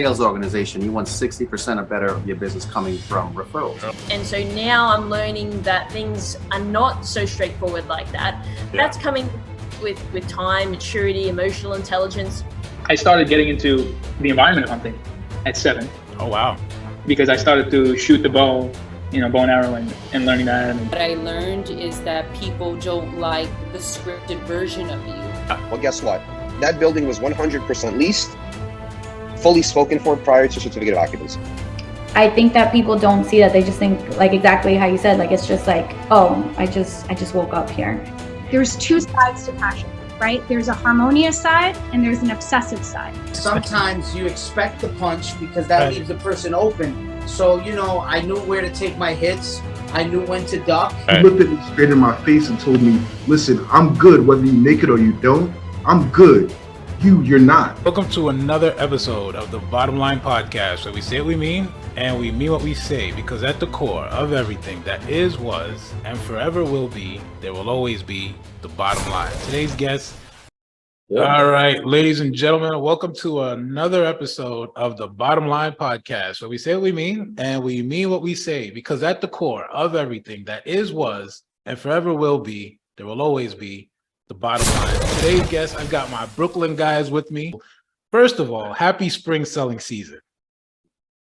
sales organization, you want 60% or better of your business coming from referrals. And so now I'm learning that things are not so straightforward like that. That's coming with time, maturity, emotional intelligence. I started getting into the environment of hunting at 7. Oh, wow. Because I started to shoot the bow, bow and arrow and learning that. What I learned is that people don't like the scripted version of you. Well, guess what? That building was 100% leased, fully spoken for prior to certificate of occupancy. I think that people don't see that. They just think, like exactly how you said, like it's just like, oh, I just woke up here. There's two sides to passion, right? There's a harmonious side and there's an obsessive side. Sometimes you expect the punch because that leaves the person open. So, I knew where to take my hits. I knew when to duck. He looked at me straight in my face and told me, listen, I'm good whether you make it or you don't. I'm good. You're not. Welcome to another episode of the Bottom Line Podcast, where we say what we mean and we mean what we say, because at the core of everything that is, was, and forever will be, there will always be the bottom line. Today's guest. All right, ladies and gentlemen, welcome to another episode of the Bottom Line Podcast, where we say what we mean and we mean what we say, because at the core of everything that is, was, and forever will be, there will always be the bottom line. Today's guest, I've got my Brooklyn guys with me. First of all, happy spring selling season.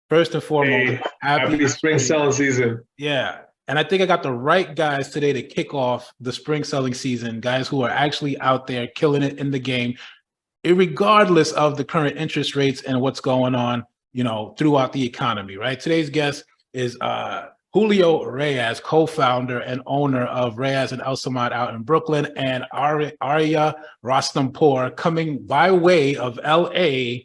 First and foremost, happy spring selling season. Yeah. And I think I got the right guys today to kick off the spring selling season, guys who are actually out there killing it in the game, regardless of the current interest rates and what's going on, throughout the economy, right? Today's guest is Julio Reyes, co-founder and owner of Reyes and Elsamad out in Brooklyn, and Arya Rostampour, coming by way of LA/Persia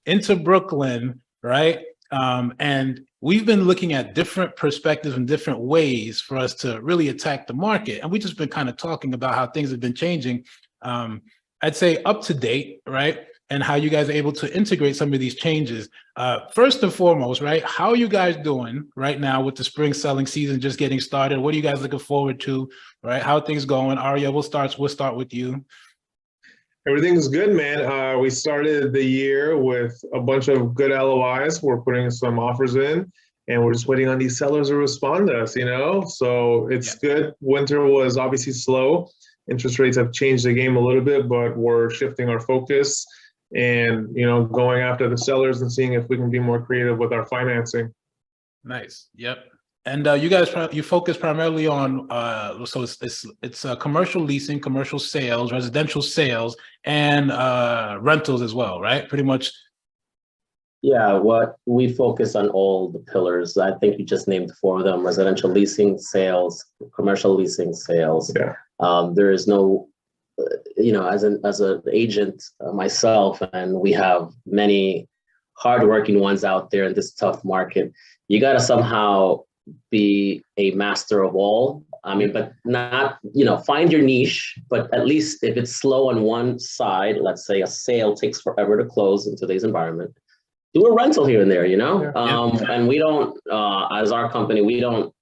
into Brooklyn, right? And we've been looking at different perspectives and different ways for us to really attack the market. And we've just been kind of talking about how things have been changing, I'd say up to date, right? And how you guys are able to integrate some of these changes. First and foremost, right? How are you guys doing right now with the spring selling season just getting started? What are you guys looking forward to, right? How are things going? Arya, we'll start with you. Everything's good, man. We started the year with a bunch of good LOIs. We're putting some offers in, and we're just waiting on these sellers to respond to us, So it's good. Winter was obviously slow. Interest rates have changed the game a little bit, but we're shifting our focus and, going after the sellers and seeing if we can be more creative with our financing. Nice. Yep. And you guys, you focus primarily on, so it's commercial leasing, commercial sales, residential sales, and rentals as well, right? Pretty much. Yeah, what we focus on all the pillars. I think you just named 4 of them: residential leasing, sales, commercial leasing, sales. Yeah. There is no, as an agent myself, and we have many hardworking ones out there in this tough market. You got to somehow be a master of all. I mean, but not, find your niche, but at least if it's slow on one side, let's say a sale takes forever to close in today's environment, do a rental here and there, And we don't, as our company, we don't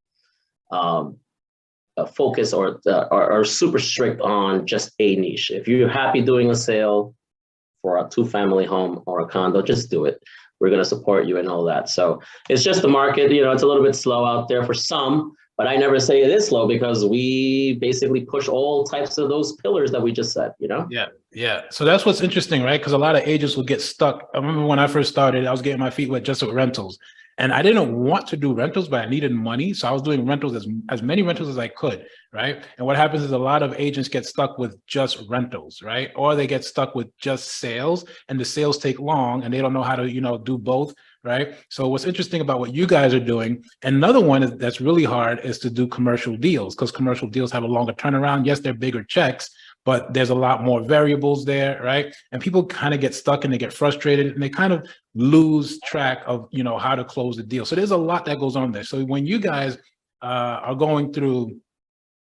focus or are super strict on just a niche. If you're happy doing a sale for a 2-family home or a condo, just do it. We're going to support you and all that. So it's just the market, it's a little bit slow out there for some, but I never say it is slow because we basically push all types of those pillars that we just said, Yeah. So that's what's interesting, right? Because a lot of agents will get stuck. I remember when I first started, I was getting my feet wet just with rentals. And I didn't want to do rentals, but I needed money. So I was doing rentals, as many rentals as I could, right? And what happens is a lot of agents get stuck with just rentals, right? Or they get stuck with just sales, and the sales take long and they don't know how to, do both, right? So what's interesting about what you guys are doing, and another one that's really hard, is to do commercial deals, because commercial deals have a longer turnaround. Yes, they're bigger checks, but there's a lot more variables there, right? And people kind of get stuck and they get frustrated and they kind of lose track of, how to close the deal. So there's a lot that goes on there. So when you guys are going through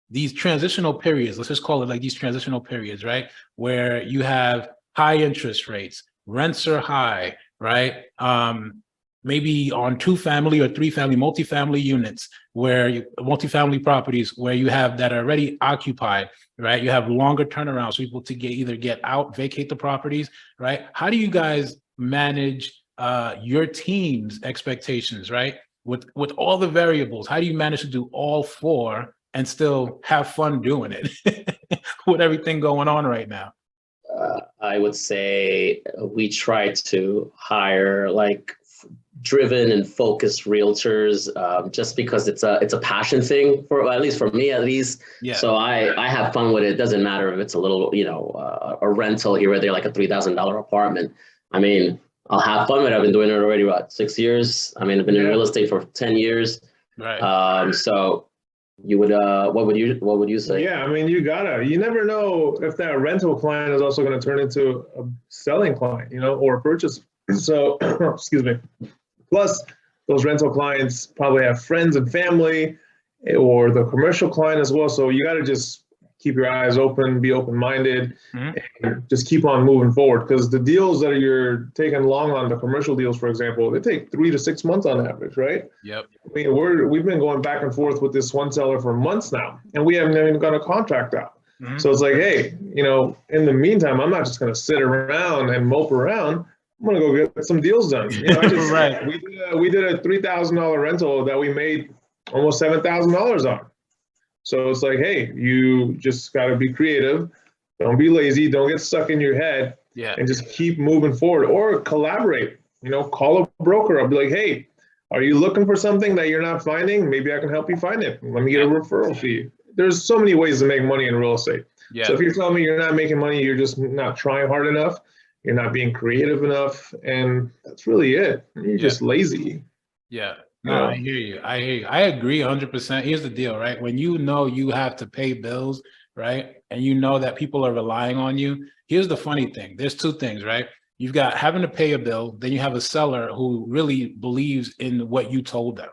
these transitional periods, let's just call it like these transitional periods, right? Where you have high interest rates, rents are high, right? Maybe on 2-family or 3-family, multifamily units, multifamily properties where you have that are already occupied, right? You have longer turnarounds for people to either get out, vacate the properties, right? How do you guys manage your team's expectations, right? With all the variables, how do you manage to do all four and still have fun doing it with everything going on right now? I would say we try to hire like driven and focused realtors, just because it's a passion thing for, at least for me at least. Yeah. So I have fun with it. It doesn't matter if it's a little, a rental here or there, like a $3,000 apartment. I mean, I'll have fun with it. I've been doing it already about 6 years. I mean, I've been in real estate for 10 years. Right. So you would, what would you say? Yeah, I mean, you never know if that rental client is also going to turn into a selling client, or a purchase. So, excuse me. Plus, those rental clients probably have friends and family, or the commercial client as well. So you got to just keep your eyes open, be open-minded, and just keep on moving forward. Because the deals that you're taking along on, the commercial deals, for example, they take 3 to 6 months on average, right? Yep. I mean, we've been going back and forth with this one seller for months now, and we haven't even got a contract out. So it's like, hey, in the meantime, I'm not just going to sit around and mope around. I'm going to go get some deals done. Right. We did a $3,000 rental that we made almost $7,000 on. So it's like, hey, you just got to be creative. Don't be lazy. Don't get stuck in your head. Yeah. And just keep moving forward, or collaborate. Call a broker. I'll be like, hey, are you looking for something that you're not finding? Maybe I can help you find it. Let me get a referral fee. There's so many ways to make money in real estate. Yeah. So if you're telling me you're not making money, you're just not trying hard enough. You're not being creative enough. And that's really it. You're just lazy. Yeah. No, I hear you. I agree 100%. Here's the deal, right? When you know you have to pay bills, right? And you know that people are relying on you. Here's the funny thing. There's two things, right? You've got having to pay a bill. Then you have a seller who really believes in what you told them.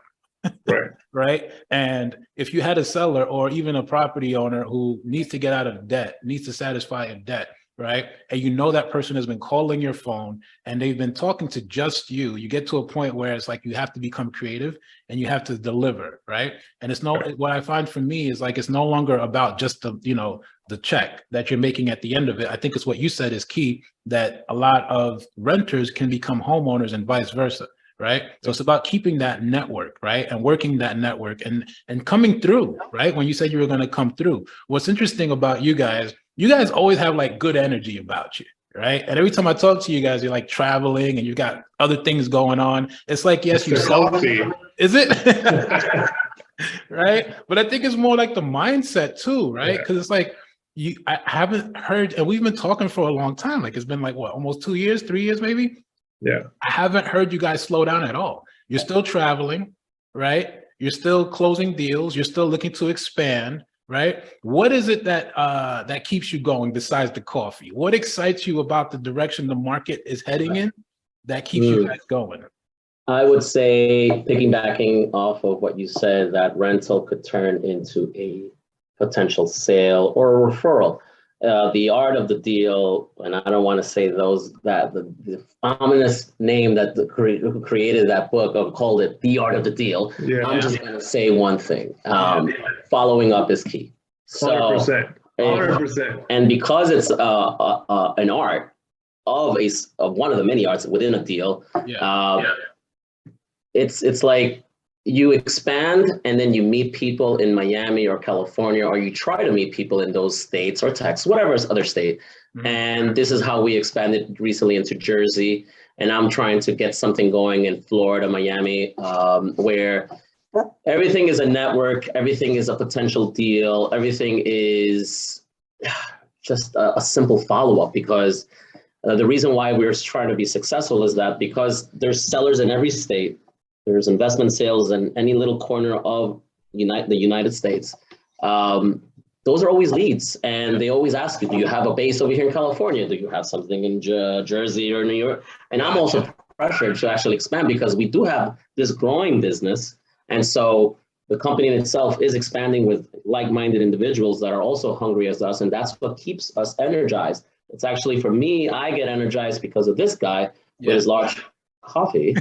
Right. Right. And if you had a seller or even a property owner who needs to get out of debt, needs to satisfy a debt, right? And you know that person has been calling your phone and they've been talking to just you. You get to a point where it's like you have to become creative and you have to deliver, right? And it's what I find for me is like it's no longer about just the check that you're making at the end of it. I think it's what you said is key, that a lot of renters can become homeowners and vice versa. Right. So it's about keeping that network, right, and working that network and coming through, right? When you said you were going to come through, what's interesting about you guys always have like good energy about you, right? And every time I talk to you guys, you're like traveling and you got other things going on. It's like, yes, you coffee. Is it? Right. But I think it's more like the mindset too, right? Because it's like I haven't heard, and we've been talking for a long time. Like it's been like what, almost 2 years, 3 years, maybe. Yeah. I haven't heard you guys slow down at all. You're still traveling, right? You're still closing deals. You're still looking to expand, right? What is it that that keeps you going besides the coffee? What excites you about the direction the market is heading in that keeps you guys going? I would say, piggybacking off of what you said, that rental could turn into a potential sale or a referral. The art of the deal, and I don't want to say the ominous name that who created that book called it The Art of the Deal. Yeah. I'm just going to say one thing. Following up is key. So, 100%. 100%. And because it's an art of one of the many arts within a deal, it's like you expand and then you meet people in Miami or California, or you try to meet people in those states or Texas, whatever other state. And this is how we expanded recently into Jersey. And I'm trying to get something going in Florida, Miami, where everything is a network, everything is a potential deal, everything is just a simple follow-up, because the reason why we're trying to be successful is that because there's sellers in every state, there's investment sales in any little corner of the United States. Those are always leads, and they always ask you, do you have a base over here in California? Do you have something in Jersey or New York? And I'm also pressured to actually expand because we do have this growing business. And so the company in itself is expanding with like-minded individuals that are also hungry as us, and that's what keeps us energized. It's actually, for me, I get energized because of this guy with his large coffee.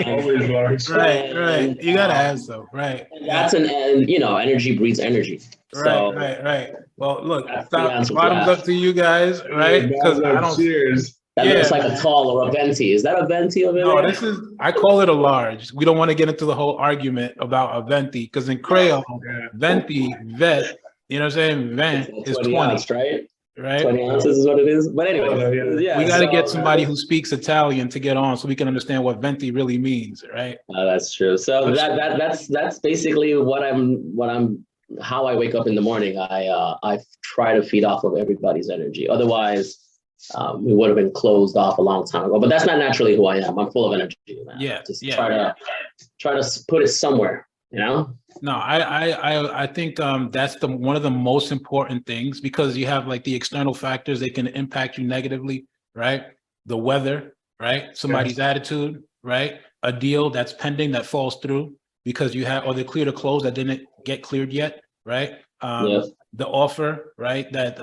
Always large. Right. You gotta have some, right? That's energy breeds energy. Right. Well, look, bottoms up to you guys, right? Because cheers. That looks like a tall or a venti. Is that a venti over No, there? I call it a large. We don't want to get into the whole argument about a venti, because in Creole, venti, vet, you know what I'm saying? Vent is 20, ounce, right? Right? 20 ounces is what it is. But anyway, yeah. We got to get somebody who speaks Italian to get on so we can understand what venti really means, right? That's true. So that's basically how I wake up in the morning. I try to feed off of everybody's energy. Otherwise, we would have been closed off a long time ago. But that's not naturally who I am. I'm full of energy, man. Try to put it somewhere, you know? No, I think that's one of the most important things, because you have like the external factors that can impact you negatively, right? The weather, right? Somebody's attitude, right? A deal that's pending that falls through because you have, or they cleared a close that didn't get cleared yet, right? The offer, right? That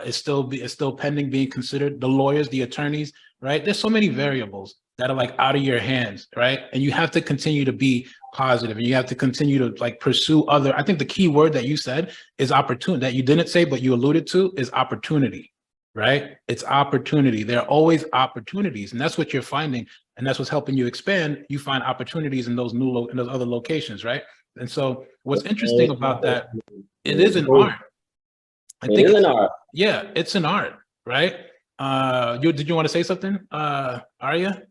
is still pending being considered. The lawyers, the attorneys, right? There's so many variables that are like out of your hands, right? And you have to continue to be positive, and you have to continue to like pursue other. I think the key word that you said is opportunity, that you didn't say, but you alluded to, is opportunity, right? It's opportunity. There are always opportunities, and that's what you're finding. And that's what's helping you expand. You find opportunities in those in those other locations, right? And so what's interesting about that, it is an art. I think it's an art. Yeah, it's an art, right? Did you want to say something, Arya?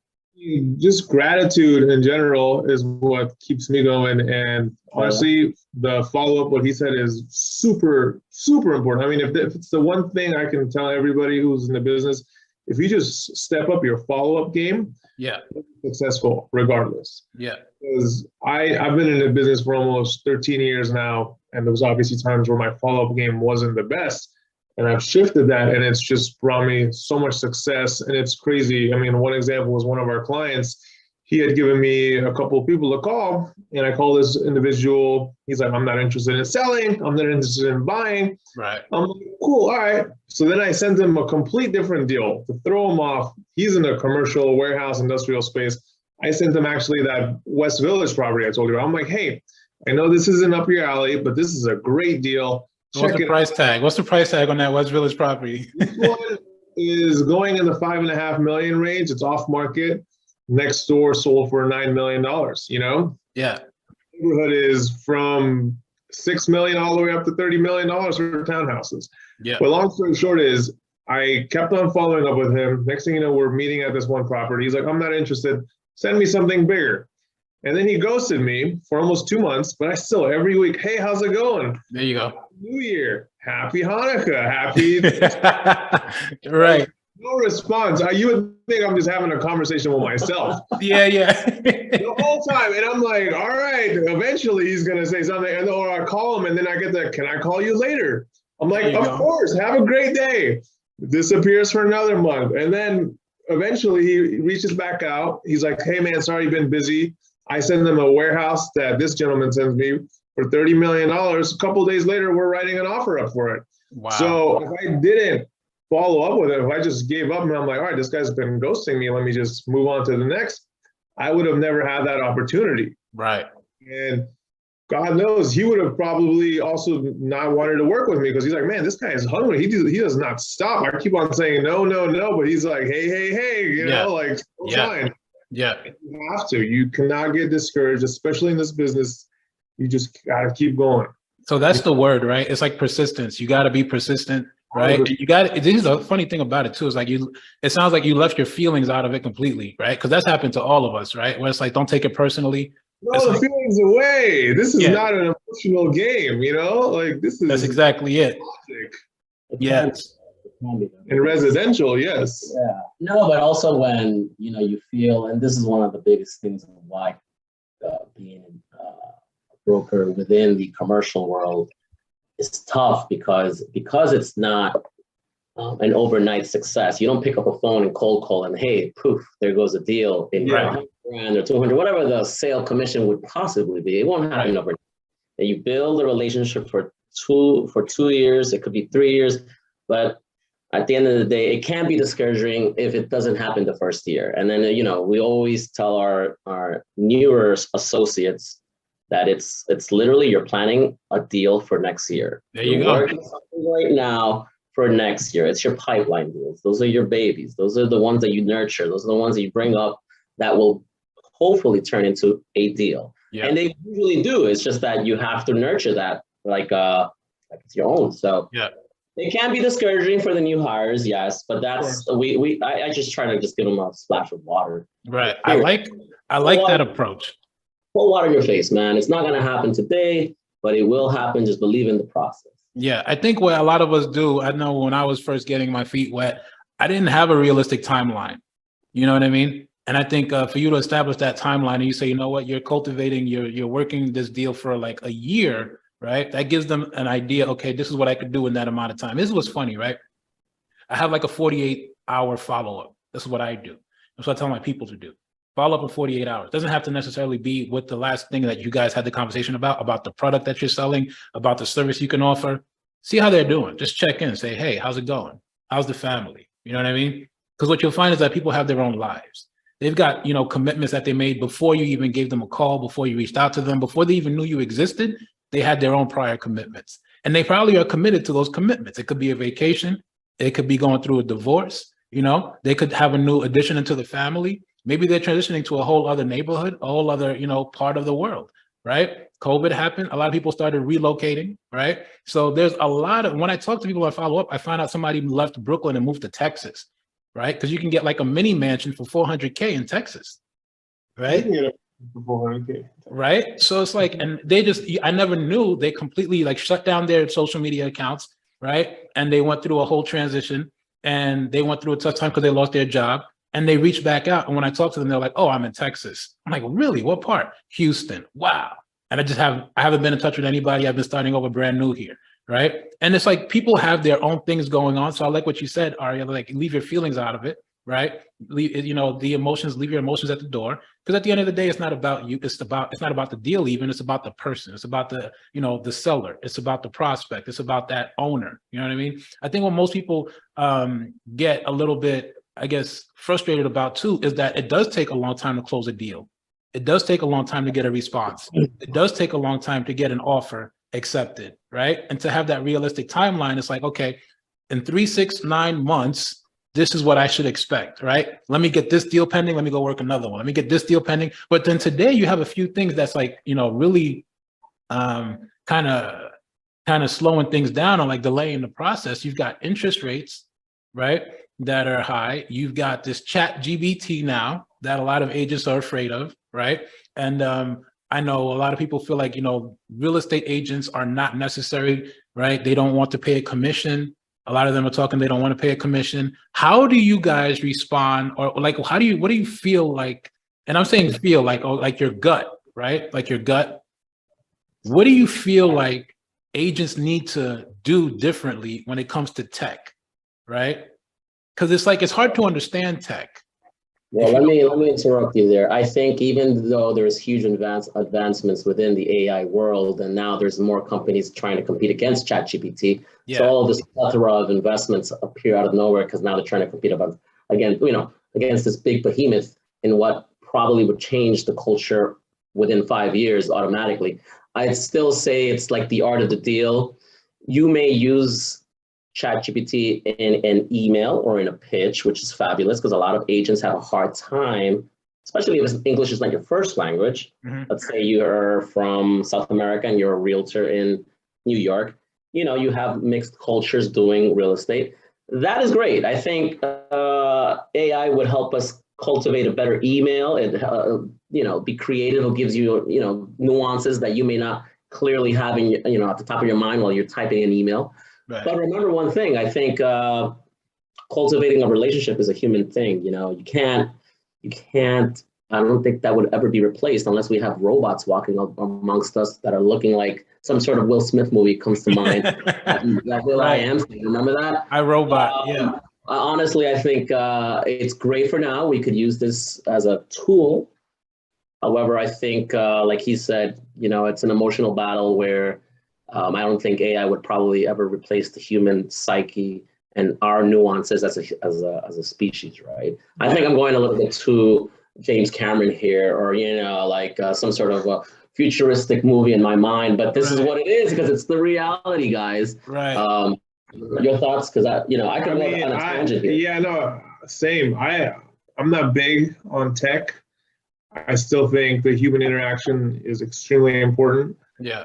Just gratitude in general is what keeps me going. And honestly, the follow-up, what he said, is super, super important. I mean, if it's the one thing I can tell everybody who's in the business, if you just step up your follow-up game, you're successful regardless. Because I've been in the business for almost 13 years now, and there was obviously times where my follow-up game wasn't the best. And I've shifted that, and it's just brought me so much success. And it's crazy. I mean, one example was one of our clients. He had given me a couple of people to call, and I called this individual. He's like, I'm not interested in selling. I'm not interested in buying. Right. I'm like, cool, all right. So then I sent him a complete different deal to throw him off. He's in a commercial warehouse industrial space. I sent him actually that West Village property I told you about. I'm like, hey, I know this isn't up your alley, but this is a great deal. What's the price tag? What's the price tag on that West Village property? This one is going in the $5.5 million range. It's off market. Next door sold for $9 million, you know? Yeah. The neighborhood is from $6 million all the way up to $30 million for townhouses. Yeah. But long story short is, I kept on following up with him. Next thing you know, we're meeting at this one property. He's like, I'm not interested. Send me something bigger. And then he ghosted me for almost 2 months, but I still, every week, hey, how's it going? There you go. New Year. Happy Hanukkah. Happy. Right. No response. You would think I'm just having a conversation with myself. Yeah. The whole time. And I'm like, all right, eventually he's going to say something. And or I call him, and then I get the, can I call you later? I'm like, of course. Have a great day. Disappears for another month. And then eventually he reaches back out. He's like, hey, man, sorry you've been busy. I send him a warehouse that this gentleman sends me for $30 million. A couple of days later, we're writing an offer up for it. Wow. So if I didn't follow up with it, if I just gave up and I'm like, all right, this guy's been ghosting me, let me just move on to the next, I would have never had that opportunity. Right. And God knows he would have probably also not wanted to work with me, because he's like, man, this guy is hungry. He does not stop. I keep on saying no, but he's like, hey, you know, like, fine. Yeah. You have to. You cannot get discouraged, especially in this business. You just gotta keep going. So that's the word, right? It's like persistence. You got to be persistent, right? And you got to. This is a funny thing about it too. Is like it sounds like you left your feelings out of it completely, right? Because that's happened to all of us, right? Where it's like, don't take it personally. No, the feelings away. This is not an emotional game, you know. Like this is. That's exactly it. Logic. Yes. In residential, yes. Yeah. No, but also when you feel, and this is one of the biggest things of why being a broker within the commercial world is tough, because it's not an overnight success. You don't pick up a phone and cold call and hey, poof, there goes a deal in $100,000 or $200,000, whatever the sale commission would possibly be. It won't happen overnight. And you build a relationship for 2 years. It could be 3 years, but at the end of the day, it can be discouraging if it doesn't happen the first year. And then, we always tell our newer associates that it's literally you're planning a deal for next year. There you go. Working something right now for next year. It's your pipeline deals. Those are your babies. Those are the ones that you nurture. Those are the ones that you bring up that will hopefully turn into a deal. Yeah. And they usually do. It's just that you have to nurture that like it's your own. So yeah, it can be discouraging for the new hires, yes, but that's I just try to just give them a splash of water. Right. Period. I like that approach. Pour water in your face, man. It's not gonna happen today, but it will happen. Just believe in the process. Yeah, I think what a lot of us do, I know when I was first getting my feet wet, I didn't have a realistic timeline. You know what I mean? And I think for you to establish that timeline and you say, you know what, you're cultivating, you're working this deal for like a year, right? That gives them an idea, okay, this is what I could do in that amount of time. This is what's funny, right? I have like a 48-hour follow-up. This is what I do. That's what I tell my people to do. Follow up in 48 hours. Doesn't have to necessarily be with the last thing that you guys had the conversation about the product that you're selling, about the service you can offer. See how they're doing. Just check in, say, hey, how's it going? How's the family? You know what I mean? Because what you'll find is that people have their own lives. They've got, you know, commitments that they made before you even gave them a call, before you reached out to them, before they even knew you existed. They had their own prior commitments. And they probably are committed to those commitments. It could be a vacation. It could be going through a divorce. You know, they could have a new addition into the family. Maybe they're transitioning to a whole other neighborhood, a whole other, you know, part of the world, right? COVID happened. A lot of people started relocating, right? So there's a lot of, when I talk to people I follow up, I find out somebody left Brooklyn and moved to Texas, right? Because you can get like a mini mansion for $400K in Texas, right? You can get it for $400K. Right? So it's like, and they just, I never knew, they completely like shut down their social media accounts, right? And they went through a whole transition and they went through a tough time because they lost their job. And they reached back out. And when I talk to them, they're like, oh, I'm in Texas. I'm like, really? What part? Houston. Wow. And I haven't been in touch with anybody. I've been starting over brand new here. Right. And it's like people have their own things going on. So I like what you said, Arya, like leave your feelings out of it. Right. Leave, you know, the emotions, leave your emotions at the door. Because at the end of the day, it's not about you. It's not about the deal even. It's about the person. It's about the, you know, the seller. It's about the prospect. It's about that owner. You know what I mean? I think what most people get a little bit, I guess, frustrated about too, is that it does take a long time to close a deal. It does take a long time to get a response. It does take a long time to get an offer accepted, right? And to have that realistic timeline, it's like, okay, in 3, 6, 9 months, this is what I should expect, right? Let me get this deal pending. Let me go work another one. Let me get this deal pending. But then today you have a few things that's like, you know, really kind of slowing things down or like delaying the process. You've got interest rates, right, that are high. You've got this chat GBT now that a lot of agents are afraid of, right? And I know a lot of people feel like, you know, real estate agents are not necessary, right? They don't want to pay a commission. A lot of them are talking, they don't want to pay a commission. How do you guys respond? Or like, what do you feel like? And I'm saying feel like, oh, like your gut, right? Like your gut. What do you feel like agents need to do differently when it comes to tech, right? Because it's like, it's hard to understand tech. Well, let me interrupt you there. I think even though there's huge advancements within the AI world, and now there's more companies trying to compete against ChatGPT, so all of this plethora of investments appear out of nowhere because now they're trying to compete against this big behemoth in what probably would change the culture within 5 years automatically. I'd still say it's like the art of the deal. You may use ChatGPT in an email or in a pitch, which is fabulous because a lot of agents have a hard time, especially if English is not your first language. Mm-hmm. Let's say you are from South America and you're a realtor in New York. You know, you have mixed cultures doing real estate. That is great. I think AI would help us cultivate a better email and, be creative. It gives you, nuances that you may not clearly have in, at the top of your mind while you're typing an email. Right. But remember one thing, I think cultivating a relationship is a human thing. You can't, I don't think that would ever be replaced unless we have robots walking amongst us that are looking like some sort of Will Smith movie comes to mind. that Will I Am thing. Remember that? I, Robot, yeah. Honestly, I think it's great for now. We could use this as a tool. However, I think, like he said, it's an emotional battle where I don't think AI would probably ever replace the human psyche and our nuances as a species, right? I think I'm going a little bit too James Cameron here, or some sort of a futuristic movie in my mind. But this is what it is because it's the reality, guys. Right. Your thoughts? Because I could go on a tangent here. Yeah, no, same. I'm not big on tech. I still think the human interaction is extremely important. Yeah.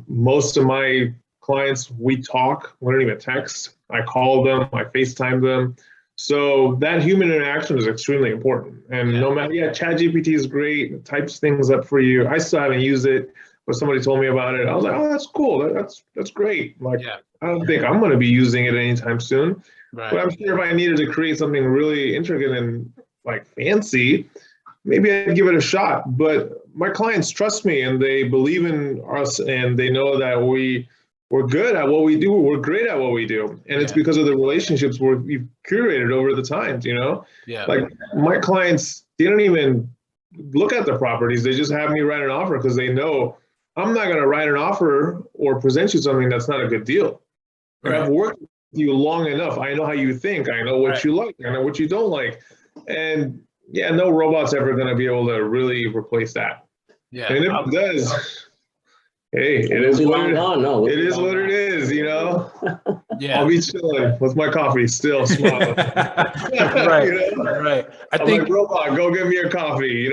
Most of my clients, we talk. We don't even text. I call them. I FaceTime them. So that human interaction is extremely important. And no matter, ChatGPT is great. It types things up for you. I still haven't used it, but somebody told me about it. I was like, oh, that's cool. That's great. Like, I don't think I'm going to be using it anytime soon. Right. But I'm sure if I needed to create something really intricate and like fancy, maybe I'd give it a shot. But my clients trust me and they believe in us and they know that we're good at what we do. We're great at what we do. And it's because of the relationships we've curated over the times, Yeah. Like my clients, they don't even look at the properties. They just have me write an offer because they know I'm not going to write an offer or present you something that's not a good deal. Right. I've worked with you long enough. I know how you think. I know what you like. I know what you don't like. And no robot's ever going to be able to really replace that. Yeah. And if it does, hey, it is what it is, Yeah. I'll be chilling with my coffee, still smiling. Right. I think like, robot, go get me a coffee,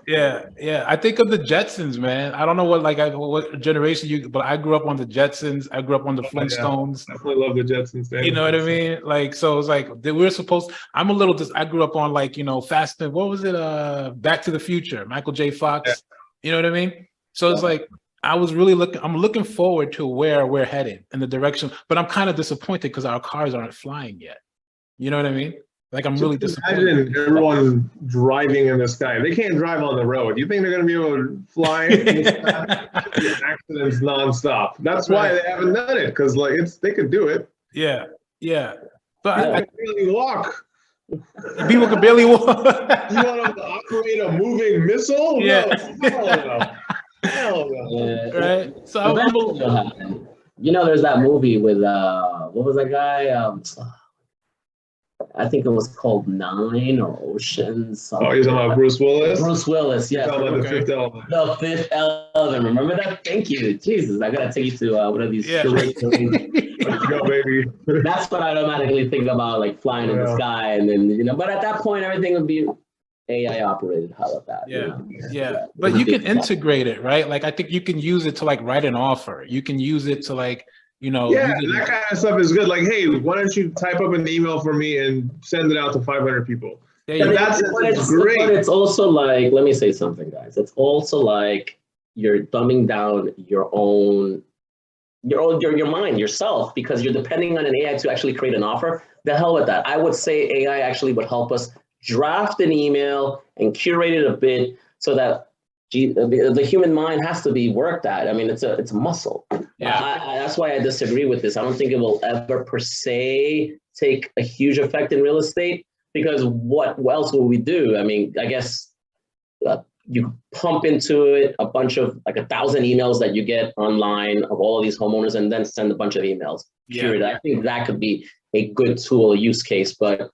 Yeah. I think of the Jetsons, man. I don't know what generation but I grew up on the Jetsons. I grew up on the Flintstones. I definitely love the Jetsons. You know what I mean? Like, so it's like we're supposed. I'm a little. I grew up on Fast and what was it? Back to the Future. Michael J. Fox. Yeah. You know what I mean? So it's like. I'm looking forward to where we're headed in the direction, but I'm kind of disappointed because our cars aren't flying yet. You know what I mean? Like I'm really disappointed. Imagine everyone driving in the sky. They can't drive on the road. You think they're going to be able to fly? Accidents nonstop. That's why they haven't done it because they could do it. Yeah. But I can barely walk. People can barely walk. You want them to operate a moving missile? Yeah. No. Hell no. Right. So there's that movie with what was that guy? I think it was called 9 or Oceans. Oh, you're talking about Bruce Willis? Bruce Willis, yes. The Fifth Element. The Fifth Element. Remember that? Thank you. Jesus, I gotta take you to one of these. Yeah. Let's go, baby. That's what I automatically think about, like flying in the sky, and then But at that point, everything would be AI operated. How about that? Yeah. But you can integrate it, right? Like I think you can use it to write an offer. You can use it to that kind of stuff is good. Like, hey, why don't you type up an email for me and send it out to 500 people? That's great. But it's also like, let me say something, guys. It's also like you're dumbing down your mind, yourself, because you're depending on an AI to actually create an offer. The hell with that. I would say AI actually would help us draft an email and curate it a bit so that the human mind has to be worked at. I mean, it's a muscle. That's why I disagree with this. I don't think it will ever per se take a huge effect in real estate, because what else will we do? I mean, I guess you pump into it a bunch of 1,000 emails that you get online of all of these homeowners and then send a bunch of emails. Period. I think that could be a good tool, a use case, but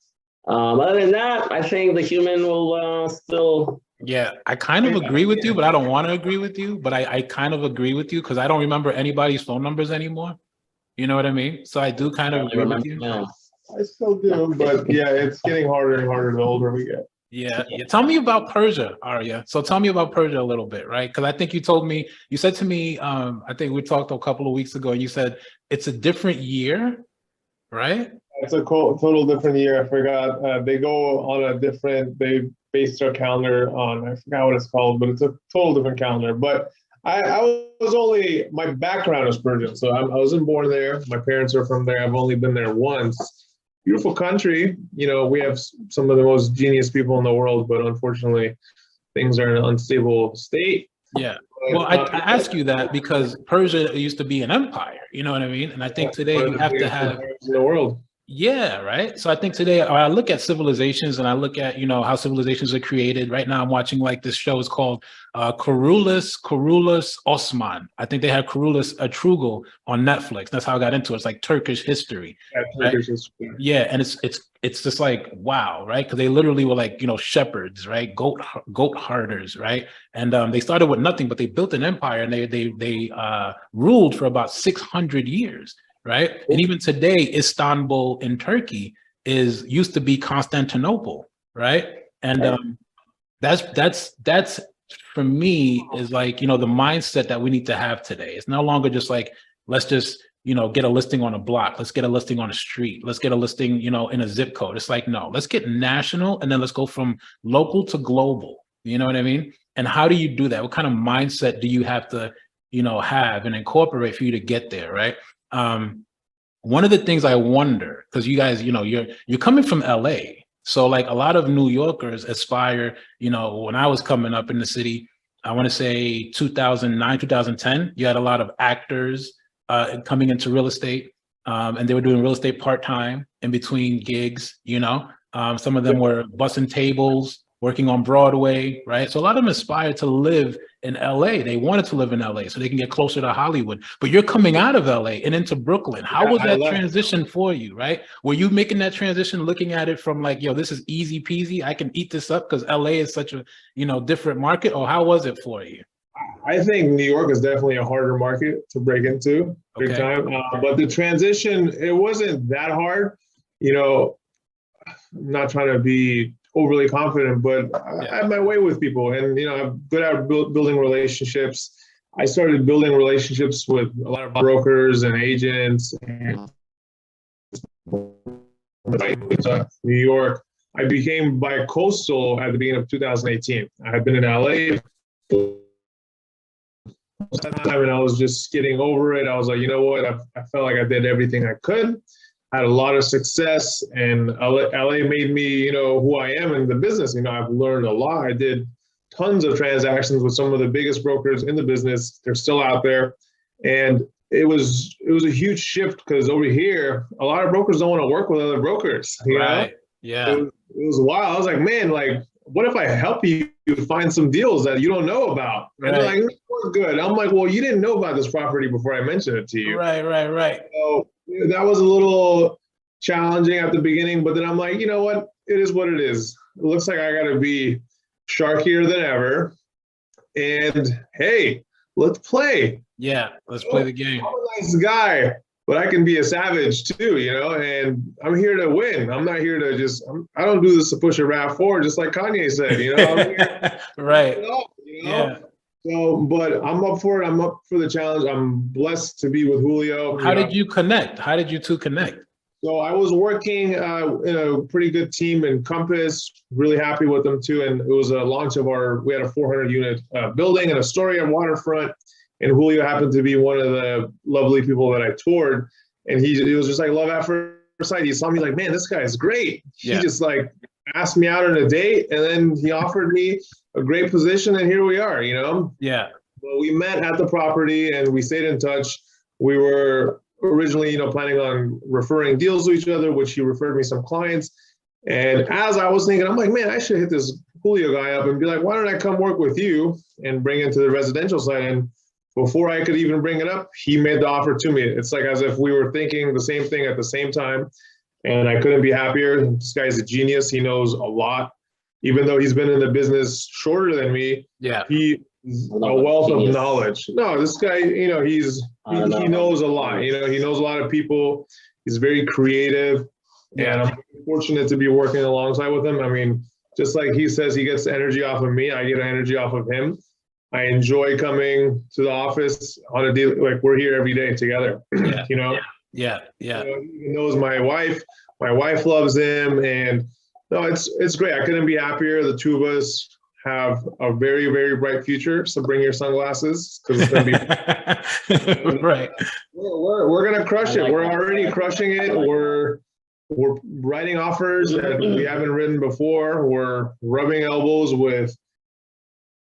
other than that, I think the human will still. Yeah, I kind of agree with you, but I don't want to agree with you. But I kind of agree with you because I don't remember anybody's phone numbers anymore. You know what I mean? So I do kind of agree with you. I still do, but it's getting harder and harder the older we get. Yeah. Tell me about Persia, Arya. So tell me about Persia a little bit, right? Because I think you said to me, I think we talked a couple of weeks ago, and you said it's a different year, right? It's a total different year. I forgot. They go on they base their calendar on, I forgot what it's called, but it's a total different calendar. But I was my background is Persian. So I wasn't born there. My parents are from there. I've only been there once. Beautiful country. We have some of the most genius people in the world, but unfortunately, things are in an unstable state. Yeah. Well, I ask you that because Persia used to be an empire. You know what I mean? And I think today you have to have in the world. Yeah, right. So I think today I look at civilizations and I look at, how civilizations are created. Right now I'm watching this show is called Kurulus Osman. I think they have Kurulus Atrugul on Netflix. That's how I got into it. It's like Turkish history. Turkish history. Yeah, and it's just like wow, right? Because they literally were shepherds, right? Goat herders, right? And they started with nothing, but they built an empire and they ruled for about 600 years. right? And even today, Istanbul in Turkey used to be Constantinople, right? And that's for me is like, you know, the mindset that we need to have today. It's no longer just like, let's just, you know, get a listing on a block. Let's get a listing on a street. Let's get a listing, you know, in a zip code. It's like, no, let's get national and then let's go from local to global. You know what I mean? And how do you do that? What kind of mindset do you have to, you know, have and incorporate for you to get there, right? One of the things I wonder, because you guys, you know, you're coming from LA. So like a lot of New Yorkers aspire, you know, when I was coming up in the city, I want to say 2009, 2010, you had a lot of actors coming into real estate, and they were doing real estate part-time in between gigs, you know. Some of them were bussing tables, working on Broadway, right? So a lot of them aspire to live in LA. They wanted to live in LA so they can get closer to Hollywood. But you're coming out of LA and into Brooklyn. How was that transition for you, right? Were you making that transition, looking at it from like, yo, this is easy peasy, I can eat this up because LA is such a, you know, different market? Or how was it for you? I think New York is definitely a harder market to break into, big time. But the transition, it wasn't that hard. You know, I'm not trying to be overly confident, but I have my way with people, and you know, I'm good at building relationships. I started building relationships with a lot of brokers and agents. And New York, I became bi-coastal at the beginning of 2018. I had been in LA and I was just getting over it. I was like, you know what? I felt like I did everything I could. I had a lot of success, and LA made me, you know, who I am in the business. You know, I've learned a lot. I did tons of transactions with some of the biggest brokers in the business. They're still out there, and it was a huge shift because over here, a lot of brokers don't want to work with other brokers. You know? Yeah. It was wild. I was like, man, like, what if I help you find some deals that you don't know about? And they're like, no, good. I'm like, well, you didn't know about this property before I mentioned it to you. Right. So that was a little challenging at the beginning, but then I'm like, you know what? It is what it is. It looks like I got to be sharkier than ever. And hey, let's play. Yeah, let's play the game. I'm a nice guy, but I can be a savage too, you know, and I'm here to win. I'm not here to just, I don't do this to push a rap forward, just like Kanye said, you know. I'm here right. you know? Yeah. So, but I'm up for it. I'm up for the challenge. I'm blessed to be with Julio. How did you connect? How did you two connect? So I was working in a pretty good team in Compass, really happy with them too. And it was a launch of we had a 400 unit building in Astoria waterfront. And Julio happened to be one of the lovely people that I toured. And he was just like love at first sight. He saw me like, man, this guy is great. He just like asked me out on a date, and then he offered me a great position, and here we are, you know? Yeah. Well, we met at the property and we stayed in touch. We were originally, you know, planning on referring deals to each other, which he referred me some clients. And as I was thinking, I'm like, man, I should hit this Julio guy up and be like, why don't I come work with you and bring it to the residential side? And before I could even bring it up, he made the offer to me. It's like as if we were thinking the same thing at the same time. And I couldn't be happier. This guy's a genius. He knows a lot. Even though he's been in the business shorter than me, he is a wealth of knowledge. No, this guy, you know, he knows a lot. You know, he knows a lot of people. He's very creative. And I'm fortunate to be working alongside with him. I mean, just like he says he gets energy off of me, I get energy off of him. I enjoy coming to the office on a deal. Like we're here every day together, you know? Yeah. You know, he knows my wife. My wife loves him. And no, it's great. I couldn't be happier. The two of us have a very, very bright future. So bring your sunglasses because it's going to be right. We're going to crush it. We're already crushing it. We're writing offers that we haven't written before. We're rubbing elbows with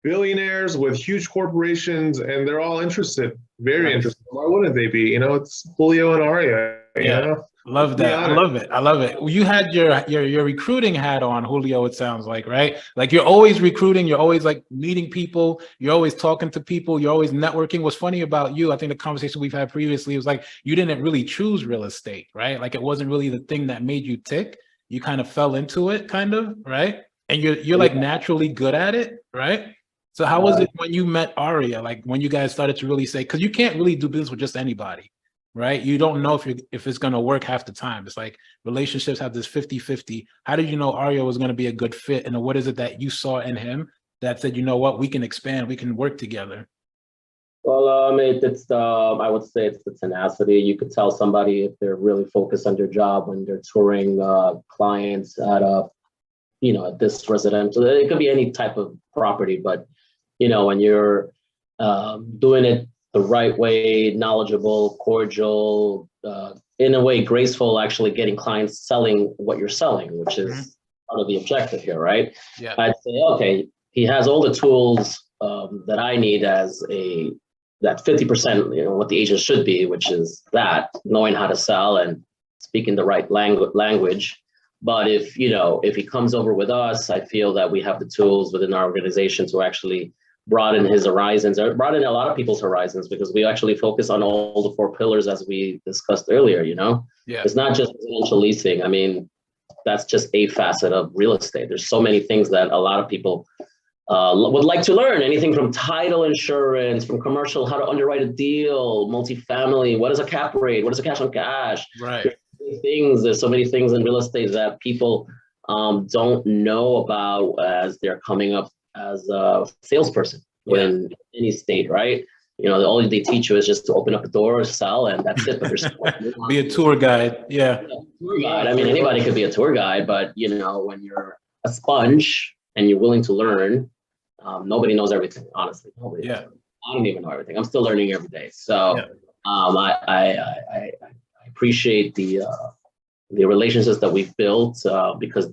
billionaires, with huge corporations, and they're all interested, very interested. Why wouldn't they be? You know, it's Julio and Arya. You know? Love that. I love it. I love it. You had your recruiting hat on, Julio, it sounds like, right? Like you're always recruiting, you're always like meeting people, you're always talking to people, you're always networking. What's funny about you, I think the conversation we've had previously was like you didn't really choose real estate, right? Like it wasn't really the thing that made you tick. You kind of fell into it, kind of, right? And you're like naturally good at it, right? So how was it when you met Arya? Like when you guys started to really say, because you can't really do business with just anybody. right? You don't know if it's going to work half the time. It's like relationships have this 50-50. How did you know Arya was going to be a good fit? And what is it that you saw in him that said, you know what, we can expand, we can work together? Well, it's the, I would say it's the tenacity. You could tell somebody if they're really focused on their job when they're touring clients at a, at this residential. It could be any type of property, but when you're doing it the right way, knowledgeable, cordial, in a way graceful, actually getting clients selling what you're selling, which is part of the objective here, right? Yeah. I'd say, okay, he has all the tools that I need as that 50%, what the agent should be, which is that knowing how to sell and speaking the right language. But if he comes over with us, I feel that we have the tools within our organization to actually broaden his horizons, or broaden a lot of people's horizons, because we actually focus on all the 4 pillars as we discussed earlier. Yeah. It's not just residential leasing. I mean, that's just a facet of real estate. There's so many things that a lot of people would like to learn. Anything from title insurance, from commercial, how to underwrite a deal, multifamily, what is a cap rate, what is a cash on cash? Right. There's so many things in real estate that people don't know about as they're coming up as a salesperson in any state, right? All they teach you is just to open up a door, sell, and that's it. But there's be a tour guide. Yeah. Tour guide. I mean, anybody could be a tour guide, but when you're a sponge and you're willing to learn, nobody knows everything, honestly. Nobody. Yeah. I don't even know everything. I'm still learning every day. So I appreciate the relationships that we've built because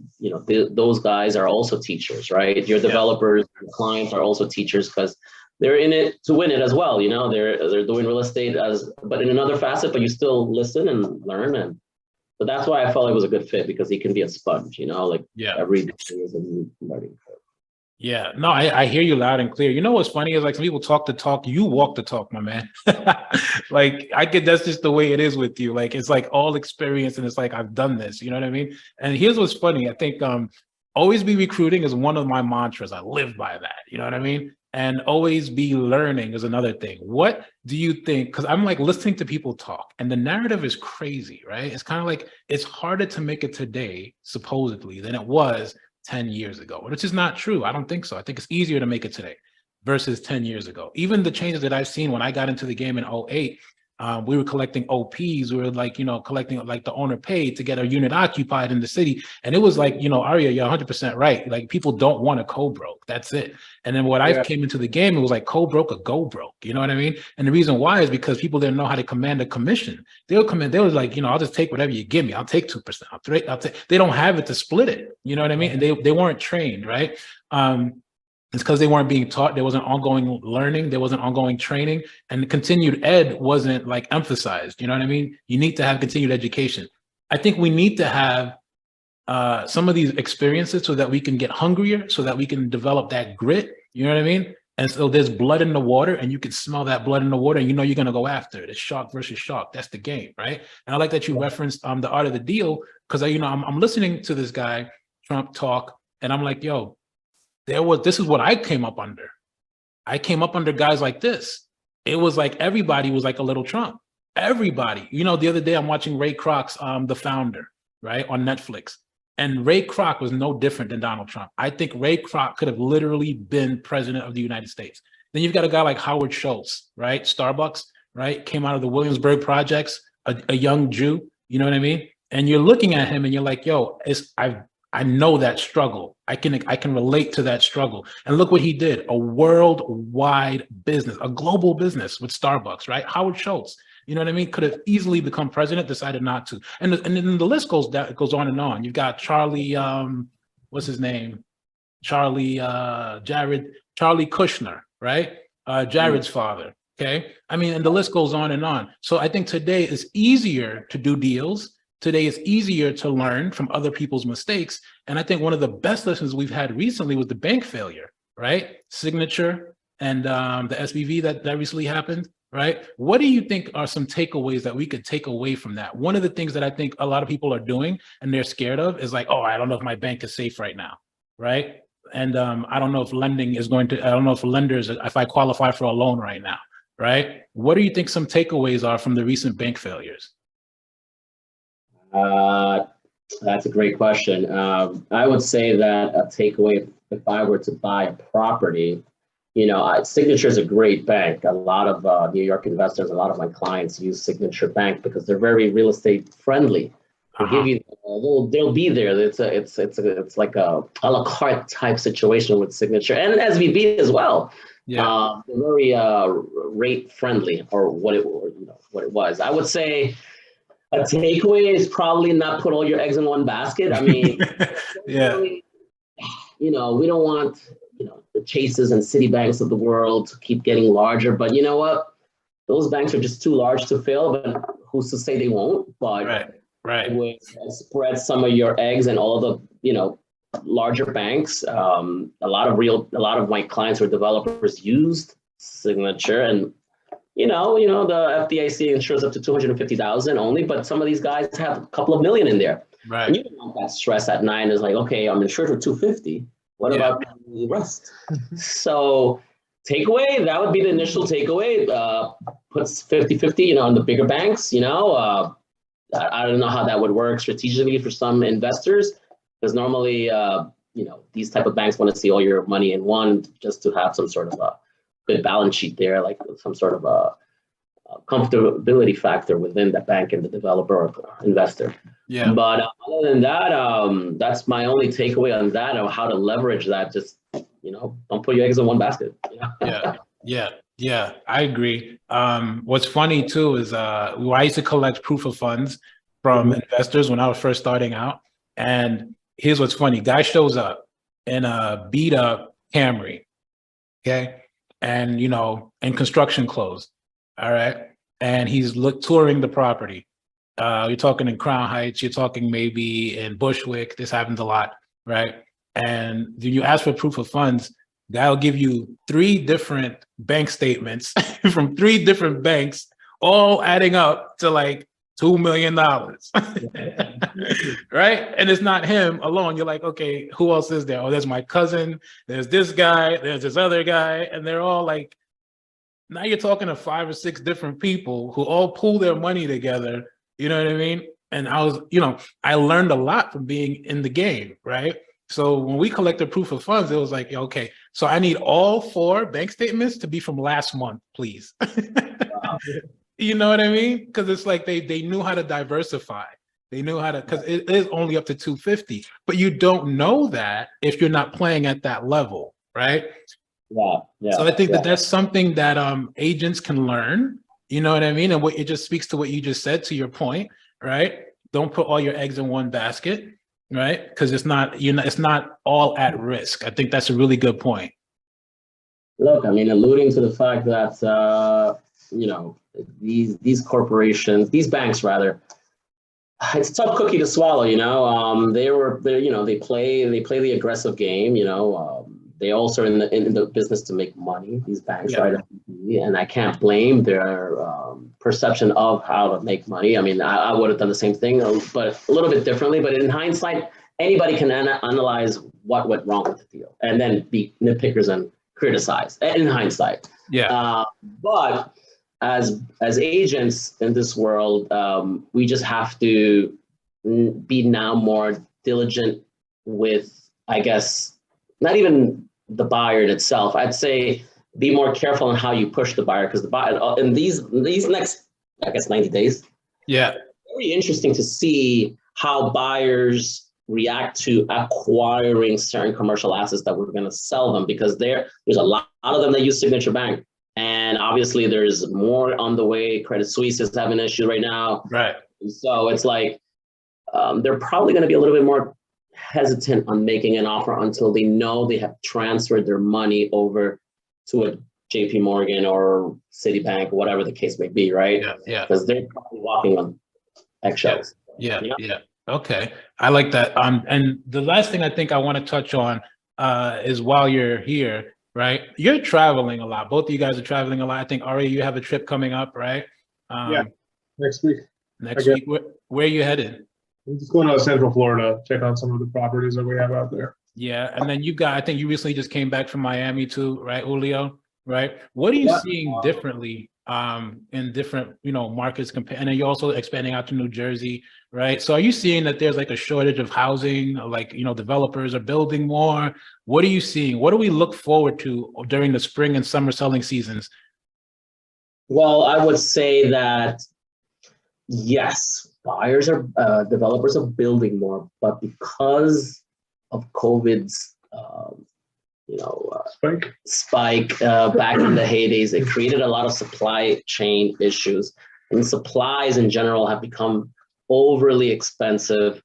those guys are also teachers, right? Your developers, your clients are also teachers because they're in it to win it as well. They're doing real estate but in another facet, but you still listen and learn. And so that's why I felt it was a good fit, because he can be a sponge, every day is a new learning curve. Yeah, no, I hear you loud and clear. You know what's funny is, like, some people talk the talk, you walk the talk, my man. Like, that's just the way it is with you. Like, it's like all experience, and it's like, I've done this, you know what I mean? And here's what's funny. I think always be recruiting is one of my mantras. I live by that, you know what I mean? And always be learning is another thing. What do you think? Because I'm like listening to people talk, and the narrative is crazy, right? It's kind of like, it's harder to make it today, supposedly, than it was 10 years ago, which is not true. I don't think so. I think it's easier to make it today versus 10 years ago. Even the changes that I've seen when I got into the game in 2008, we were collecting OPs. We were like, collecting like the owner paid to get a unit occupied in the city. And it was like, Arya, you're 100% right. Like, people don't want a co-broke. That's it. And then when I came into the game, it was like co-broke or go broke. You know what I mean? And the reason why is because people didn't know how to command a commission. They'll come in, they was like, I'll just take whatever you give me. I'll take 2%. I'll take. They don't have it to split it. You know what I mean? And they weren't trained, right? It's because they weren't being taught. There wasn't ongoing learning. There wasn't ongoing training, and the continued ed wasn't like emphasized. You know what I mean? You need to have continued education. I think we need to have some of these experiences so that we can get hungrier, so that we can develop that grit. You know what I mean? And so there's blood in the water, and you can smell that blood in the water, and you're going to go after it. It's shark versus shark. That's the game, right? And I like that you referenced the art of the deal, because I'm listening to this guy Trump talk, and I'm like, yo, this is what I came up under. I came up under guys like this. It was like everybody was like a little Trump. Everybody. The other day I'm watching Ray Kroc's The Founder, right, on Netflix. And Ray Kroc was no different than Donald Trump. I think Ray Kroc could have literally been president of the United States. Then you've got a guy like Howard Schultz, right? Starbucks, right? Came out of the Williamsburg projects, a young Jew, you know what I mean? And you're looking at him and you're like, yo, I know that struggle. I can relate to that struggle. And look what he did, a worldwide business, a global business with Starbucks, right? Howard Schultz, you know what I mean? Could have easily become president, decided not to. And then the list goes on and on. You've got Charlie, what's his name? Charlie Kushner, right? Jared's father, okay? I mean, and the list goes on and on. So I think today it's easier to do deals. Today it's easier to learn from other people's mistakes. And I think one of the best lessons we've had recently was the bank failure, right? Signature and the SVB that recently happened, right? What do you think are some takeaways that we could take away from that? One of the things that I think a lot of people are doing and they're scared of is like, oh, I don't know if my bank is safe right now, right? And I don't know if lending is I don't know if lenders, if I qualify for a loan right now, right? What do you think some takeaways are from the recent bank failures? That's a great question. I would say that a takeaway, if I were to buy a property, Signature is a great bank. A lot of New York investors, a lot of my clients use Signature Bank because they're very real estate friendly. They give you, they'll be there. It's like a la carte type situation with Signature and SVB as well. Yeah. They're very rate friendly, or what it was. I would say a takeaway is probably not put all your eggs in one basket. I mean, yeah. we don't want the Chases and Citibanks of the world to keep getting larger, but you know what? Those banks are just too large to fail. But who's to say they won't? But right. Would spread some of your eggs in all the larger banks. A lot of my clients or developers used Signature, and the FDIC insures up to $250,000 only, but some of these guys have a couple of million in there. Right. And you don't want that stress at night. It's like, okay, I'm insured for $250,000. What about the rest? So takeaway, that would be the initial takeaway. Puts 50-50, on the bigger banks, I don't know how that would work strategically for some investors, because normally, these type of banks want to see all your money in one, just to have some sort of a good balance sheet there, like some sort of a comfortability factor within the bank and the developer or investor. Yeah. But other than that, that's my only takeaway on that, of how to leverage that. Just, don't put your eggs in one basket. Yeah, I agree. What's funny too is I used to collect proof of funds from investors when I was first starting out. And here's what's funny. Guy shows up in a beat up Camry, okay? And, in construction clothes, all right? And he's touring the property. You're talking in Crown Heights, you're talking maybe in Bushwick. This happens a lot, right? And then you ask for proof of funds, guy will give you 3 different bank statements from 3 different banks, all adding up to like $2 million, right? And it's not him alone. You're like, okay, who else is there? Oh, there's my cousin, there's this guy, there's this other guy, and they're all like, now you're talking to 5 or 6 different people who all pool their money together. You know what I mean? And I learned a lot from being in the game, right? So when we collected proof of funds, it was like, okay, so I need all 4 bank statements to be from last month, please. You know what I mean? Because it's like they knew how to diversify. They knew how to, because it is only up to 250, but you don't know that if you're not playing at that level, right? Yeah. So I think that's something that agents can learn. You know what I mean? And it just speaks to what you just said, to your point, right? Don't put all your eggs in one basket, right? Because it's not all at risk. I think that's a really good point. Look, I mean, alluding to the fact that these corporations, these banks rather, it's a tough cookie to swallow. They play the aggressive game. They also are in the business to make money. These banks, right? And I can't blame their perception of how to make money. I mean, I would have done the same thing, but a little bit differently. But in hindsight, anybody can analyze what went wrong with the deal and then be nitpickers and criticize in hindsight. But as agents in this world, we just have to be now more diligent with, I guess, not even the buyer in itself. I'd say be more careful on how you push the buyer, because the buyer in these next, I guess, 90 days. Yeah. Very interesting to see how buyers react to acquiring certain commercial assets that we're going to sell them, because there's a lot of them that use Signature Bank. And obviously there's more on the way. Credit Suisse is having an issue right now. Right. So it's like, they're probably going to be a little bit more hesitant on making an offer until they know they have transferred their money over to a JP Morgan or Citibank or whatever the case may be, right? Yeah. Because they're probably walking on eggshells. Yeah. Okay, I like that. And the last thing I think I want to touch on is, while you're here, right? You're traveling a lot. Both of you guys are traveling a lot. I think, Arya, you have a trip coming up, right? Next week. Next week, where are you headed? I'm just going to Central Florida, check on some of the properties that we have out there. Yeah, and then I think you recently just came back from Miami too, right, Julio? Right? What are you seeing differently in different, markets, and then you're also expanding out to New Jersey, right? So are you seeing that there's like a shortage of housing, like, developers are building more? What are you seeing? What do we look forward to during the spring and summer selling seasons? Well, I would say that yes, developers are building more, but because of COVID's, spike back in the heydays, it created a lot of supply chain issues, and supplies in general have become overly expensive.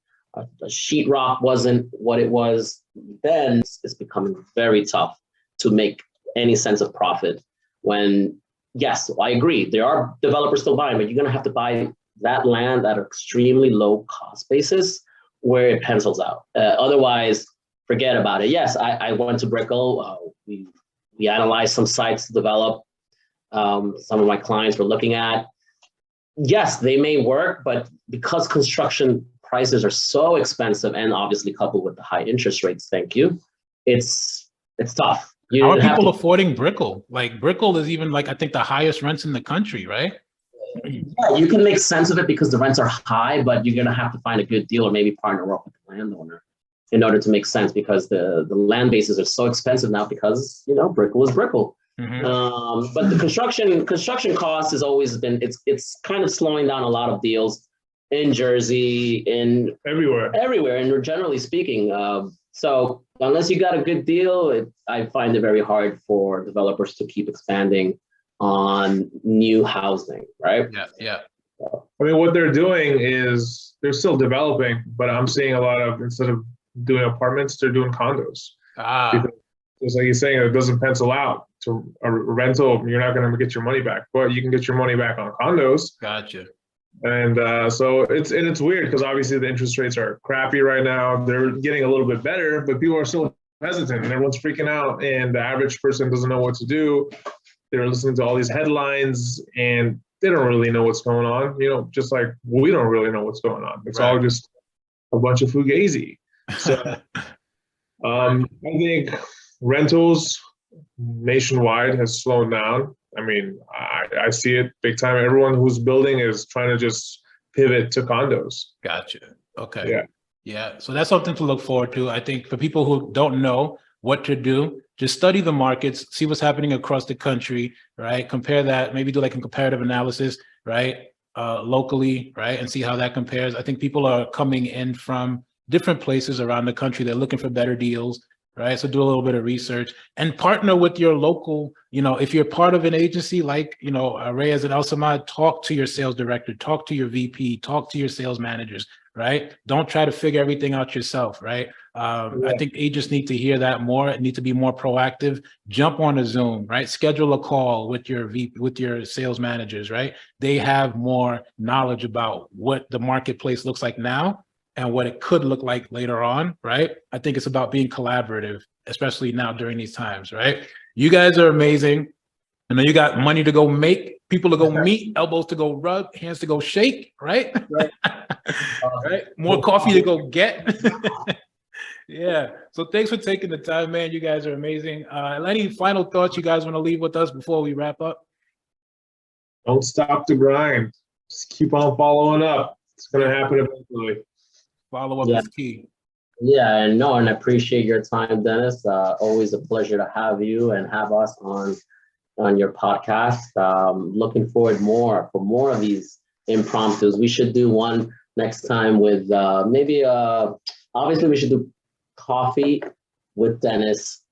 Sheetrock wasn't what it was then. It's becoming very tough to make any sense of profit. When, yes, I agree, there are developers still buying, but you're going to have to buy that land at an extremely low cost basis where it pencils out. Otherwise, forget about it. Yes, I went to Brickell. We analyzed some sites to develop. Some of my clients were looking at. Yes, they may work, but because construction prices are so expensive, and obviously coupled with the high interest rates, it's tough. How are people affording Brickell? Like, Brickell is even I think the highest rents in the country, right? Yeah, you can make sense of it because the rents are high, but you're going to have to find a good deal or maybe partner up with the landowner in order to make sense, because the land bases are so expensive now because, Brickell is Brickell. Mm-hmm. But the construction cost has always been, it's kind of slowing down a lot of deals in Jersey, everywhere, and generally speaking. So unless you got a good deal, I find it very hard for developers to keep expanding on new housing, right? Yeah. I mean, what they're doing is they're still developing, but I'm seeing a lot of, instead of doing apartments, they're doing condos. Because, just like you're saying, it doesn't pencil out. To a rental, you're not going to get your money back, but you can get your money back on condos. Gotcha. And so it's weird because obviously the interest rates are crappy right now. They're getting a little bit better, but people are still hesitant and everyone's freaking out, and the average person doesn't know what to do. They're listening to all these headlines and they don't really know what's going on. Just like we don't really know what's going on. It's all just a bunch of fugazi. So I think rentals nationwide has slowed down. I mean, I see it big time. Everyone who's building is trying to just pivot to condos. Gotcha. Okay. Yeah. So that's something to look forward to. I think for people who don't know what to do, just study the markets, see what's happening across the country, right? Compare that, maybe do a comparative analysis, right? Locally, right? And see how that compares. I think people are coming in from different places around the country. They're looking for better deals, right? So do a little bit of research and partner with your local, if you're part of an agency like, Reyes and Elsamad, talk to your sales director, talk to your VP, talk to your sales managers, right? Don't try to figure everything out yourself, right? I think agents need to hear that more, need to be more proactive. Jump on a Zoom, right? Schedule a call with your VP, with your sales managers, right? They have more knowledge about what the marketplace looks like now and what it could look like later on, right? I think it's about being collaborative, especially now during these times, right? You guys are amazing. I know you got money to go make, people to go meet, elbows to go rub, hands to go shake, right? Right? More coffee to go get. Yeah. So thanks for taking the time, man. You guys are amazing. Any final thoughts you guys want to leave with us before we wrap up? Don't stop the grind. Just keep on following up. It's going to happen eventually. Follow up is key. Yeah, and I appreciate your time, Dennis. Always a pleasure to have you and have us on your podcast. Looking forward for more of these impromptus. We should do one next time with maybe obviously we should do coffee with Dennis,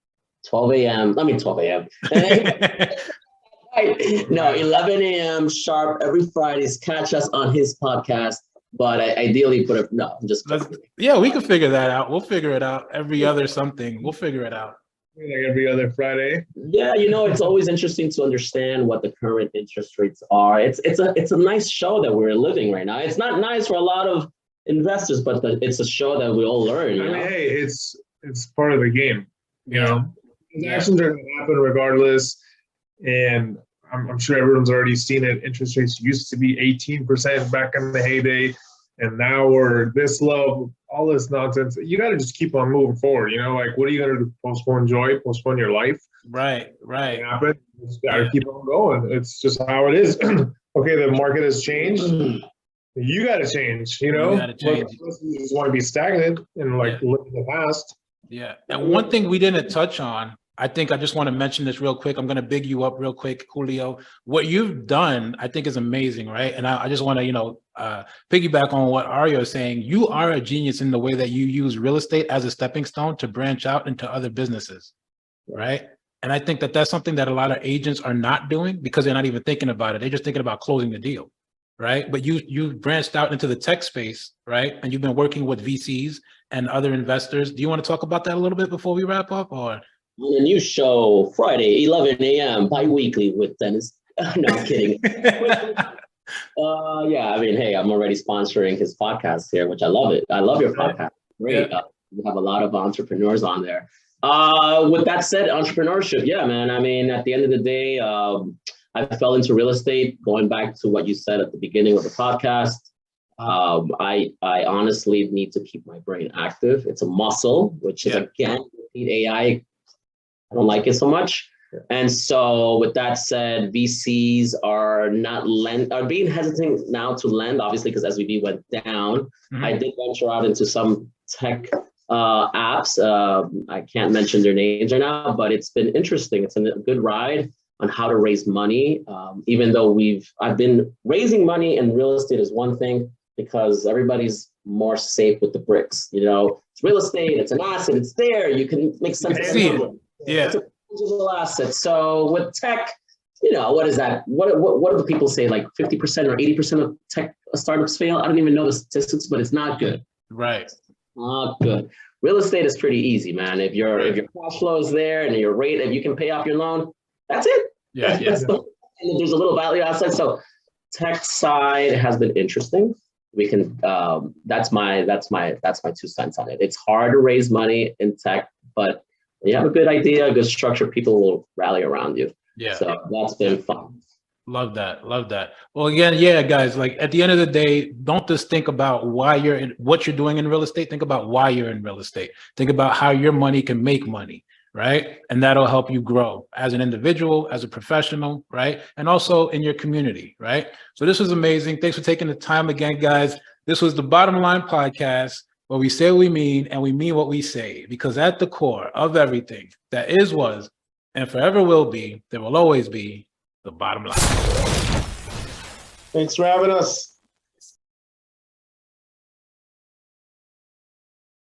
12 a.m. 12 a.m. No, 11 a.m. sharp every Fridays. Catch us on his podcast. But ideally, I'm just. Yeah, we can figure that out. We'll figure it out. Every other something. We'll figure it out. Like every other Friday. Yeah, it's always interesting to understand what the current interest rates are. It's a nice show that we're living right now. It's not nice for a lot of investors, but it's a show that we all learn. I mean, hey, it's part of the game. Transactions are going to happen regardless, and I'm sure everyone's already seen it. Interest rates used to be 18% back in the heyday. and now we're this low, all this nonsense. You got to just keep on moving forward. You know, like, what are you going to do? Postpone joy, postpone your life? Right. Happen. You just got to keep on going. It's just how it is. Okay, the market has changed. You got to change, you know? You gotta change. You just want to be stagnant and like live in the past. Yeah. And one thing we didn't touch on, I think I just want to mention this real quick. I'm going to big you up real quick, Julio. What you've done, I think, is amazing, right? And I just want to, piggyback on what Arya is saying. You are a genius in the way that you use real estate as a stepping stone to branch out into other businesses, right? And I think that that's something that a lot of agents are not doing because they're not even thinking about it. They're just thinking about closing the deal, right? But you branched out into the tech space, right? And you've been working with VCs and other investors. Do you want to talk about that a little bit before we wrap up, or? On a new show Friday, 11 a.m. bi-weekly with Dennis. No, I'm kidding. Yeah, I mean, hey, I'm already sponsoring his podcast here, which I love it. I love your podcast. Great. Yeah. You have a lot of entrepreneurs on there. With that said, entrepreneurship, yeah, man. I mean, at the end of the day, I fell into real estate, going back to what you said at the beginning of the podcast. I honestly need to keep my brain active. It's a muscle, which is, again, AI. I don't like it so much. And so with that said, VCs are being hesitant now to lend, obviously, because SVB went down. I did venture out into some tech apps. I can't mention their names right now, but it's been interesting. It's a good ride on how to raise money. Even though I've been raising money in real estate is one thing because everybody's more safe with the bricks. You know, it's real estate, it's an asset, it's there. You can make sense of it. Yeah. It's a digital asset. So with tech, what is that? What do the people say? Like 50% or 80% of tech startups fail? I don't even know the statistics, but it's not good. Right. Not good. Real estate is pretty easy, man. If your cash flow is there and your rate, if you can pay off your loan, that's it. Yeah. And there's a little value outside. So tech side has been interesting. We can that's my 2 cents on it. It's hard to raise money in tech, but when you have a good idea, a good structure, people will rally around you. Yeah. So that's been fun. Love that. Well, again, yeah, guys, like at the end of the day, don't just think about what you're doing in real estate. Think about why you're in real estate. Think about how your money can make money, right? And that'll help you grow as an individual, as a professional, right? And also in your community, right? So this was amazing. Thanks for taking the time again, guys. This was the Bottom Line Podcast, where we say what we mean and we mean what we say, because at the core of everything that is, was, and forever will be, there will always be the bottom line. Thanks for having us.